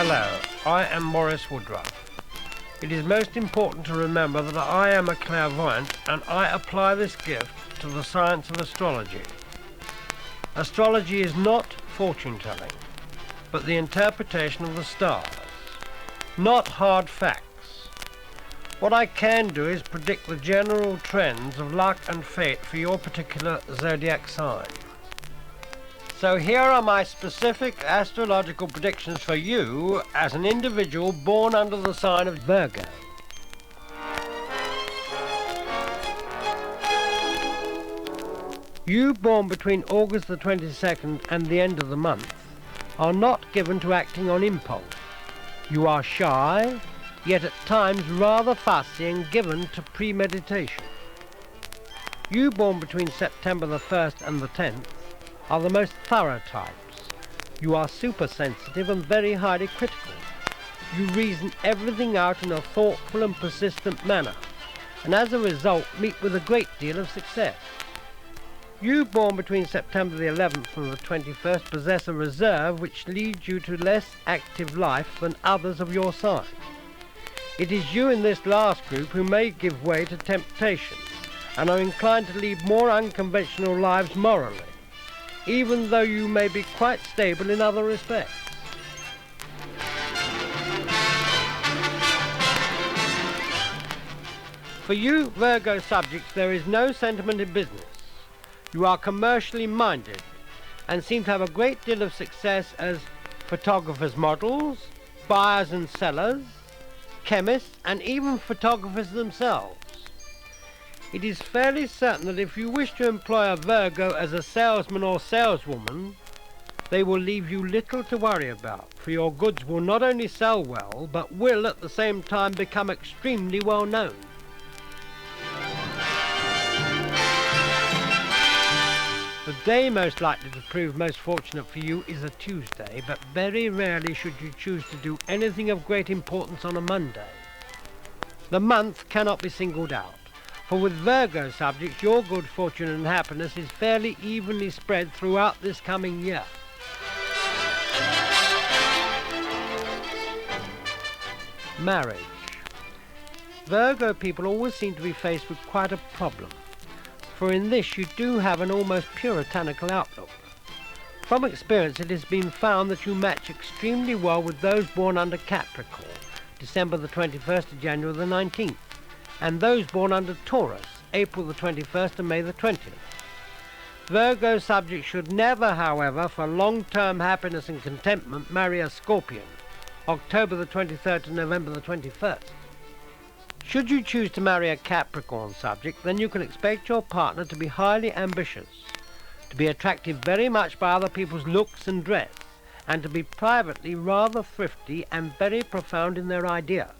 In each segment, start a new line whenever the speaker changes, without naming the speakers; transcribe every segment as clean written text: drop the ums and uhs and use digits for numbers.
Hello, I am Maurice Woodruff. It is most important to remember that I am a clairvoyant and I apply this gift to the science of astrology. Astrology is not fortune-telling, but the interpretation of the stars, not hard facts. What I can do is predict the general trends of luck and fate for your particular zodiac sign. So here are my specific astrological predictions for you as an individual born under the sign of Virgo. You born between August the 22nd and the end of the month are not given to acting on impulse. You are shy, yet at times rather fussy and given to premeditation. You born between September the 1st and the 10th are the most thorough types. You are super sensitive and very highly critical. You reason everything out in a thoughtful and persistent manner, and as a result meet with a great deal of success. You born between September the 11th and the 21st possess a reserve which leads you to less active life than others of your sign. It is you in this last group who may give way to temptation and are inclined to lead more unconventional lives morally, even though you may be quite stable in other respects. For you Virgo subjects, there is no sentiment in business. You are commercially minded and seem to have a great deal of success as photographers' models, buyers and sellers, chemists, and even photographers themselves. It is fairly certain that if you wish to employ a Virgo as a salesman or saleswoman, they will leave you little to worry about, for your goods will not only sell well, but will at the same time become extremely well known. The day most likely to prove most fortunate for you is a Tuesday, but very rarely should you choose to do anything of great importance on a Monday. The month cannot be singled out, for with Virgo subjects your good fortune and happiness is fairly evenly spread throughout this coming year. Marriage. Virgo people always seem to be faced with quite a problem, for in this you do have an almost puritanical outlook. From experience it has been found that you match extremely well with those born under Capricorn, December the 21st to January the 19th, and those born under Taurus, April the 21st to May the 20th. Virgo subjects should never, however, for long-term happiness and contentment, marry a Scorpion, October the 23rd to November the 21st. Should you choose to marry a Capricorn subject, then you can expect your partner to be highly ambitious, to be attracted very much by other people's looks and dress, and to be privately rather thrifty and very profound in their ideas.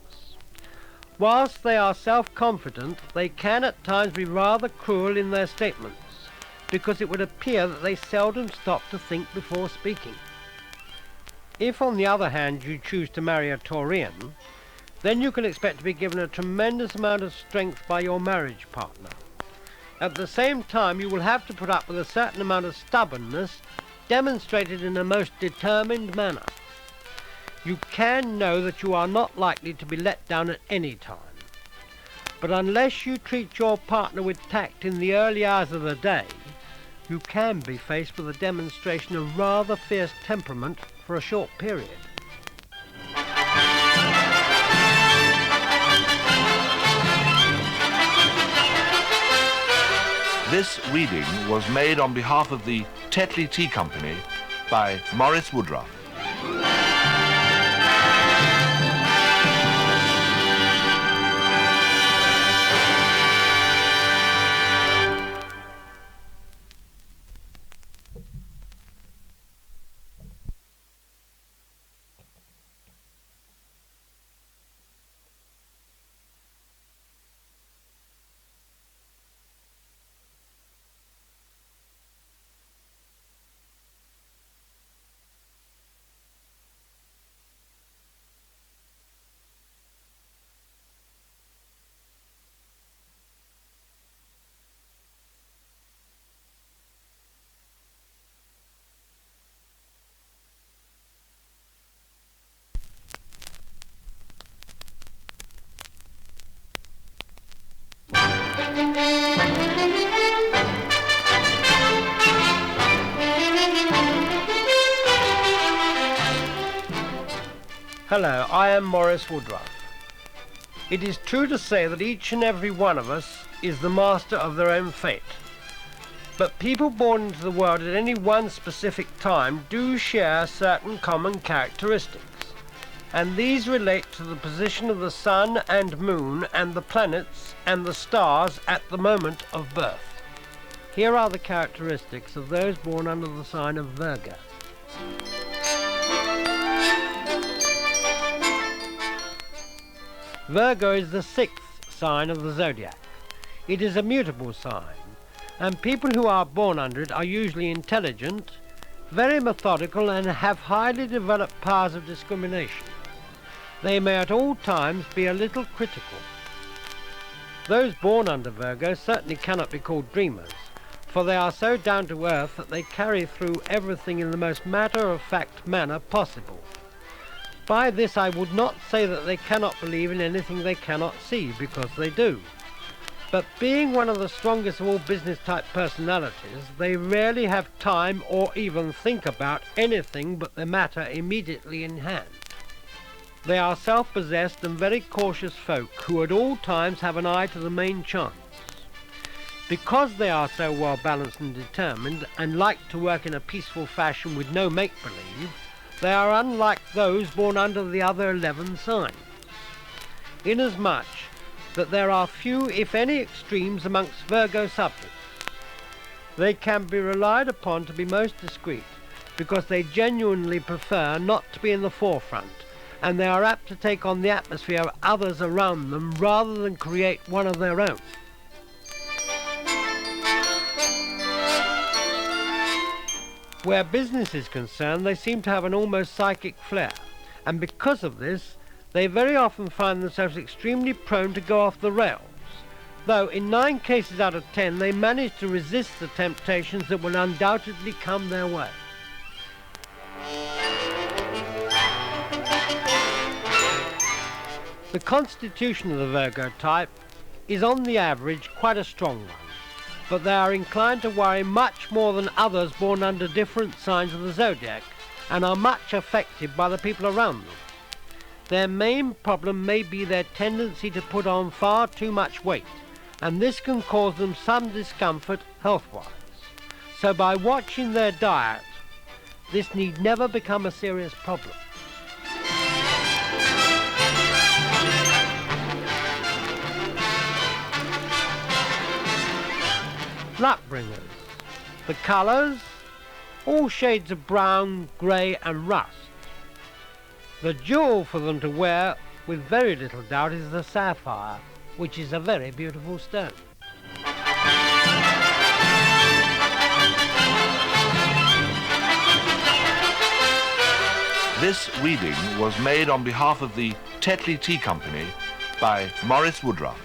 Whilst they are self-confident, they can at times be rather cruel in their statements, because it would appear that they seldom stop to think before speaking. If, on the other hand, you choose to marry a Taurian, then you can expect to be given a tremendous amount of strength by your marriage partner. At the same time, you will have to put up with a certain amount of stubbornness demonstrated in a most determined manner. You can know that you are not likely to be let down at any time. But unless you treat your partner with tact in the early hours of the day, you can be faced with a demonstration of rather fierce temperament for a short period.
This reading was made on behalf of the Tetley Tea Company by Maurice Woodruff.
Hello, I am Maurice Woodruff. It is true to say that each and every one of us is the master of their own fate. But people born into the world at any one specific time do share certain common characteristics. And these relate to the position of the sun and moon and the planets and the stars at the moment of birth. Here are the characteristics of those born under the sign of Virgo. Virgo is the 6th sign of the zodiac. It is a mutable sign, and people who are born under it are usually intelligent, very methodical, and have highly developed powers of discrimination. They may at all times be a little critical. Those born under Virgo certainly cannot be called dreamers, for they are so down to earth that they carry through everything in the most matter-of-fact manner possible. By this I would not say that they cannot believe in anything they cannot see, because they do. But being one of the strongest of all business-type personalities, they rarely have time or even think about anything but the matter immediately in hand. They are self-possessed and very cautious folk who at all times have an eye to the main chance. Because they are so well balanced and determined and like to work in a peaceful fashion with no make-believe, they are unlike those born under the other 11 signs, inasmuch that there are few, if any, extremes amongst Virgo subjects. They can be relied upon to be most discreet, because they genuinely prefer not to be in the forefront, and they are apt to take on the atmosphere of others around them rather than create one of their own. Where business is concerned, they seem to have an almost psychic flair, and because of this, they very often find themselves extremely prone to go off the rails, though in 9 cases out of 10 they manage to resist the temptations that will undoubtedly come their way. The constitution of the Virgo type is on the average quite a strong one, but they are inclined to worry much more than others born under different signs of the zodiac and are much affected by the people around them. Their main problem may be their tendency to put on far too much weight, and this can cause them some discomfort health-wise. So by watching their diet, this need never become a serious problem. Luck bringers. The colours, all shades of brown, grey and rust. The jewel for them to wear, with very little doubt, is the sapphire, which is a very beautiful stone.
This reading was made on behalf of the Tetley Tea Company by Maurice Woodruff.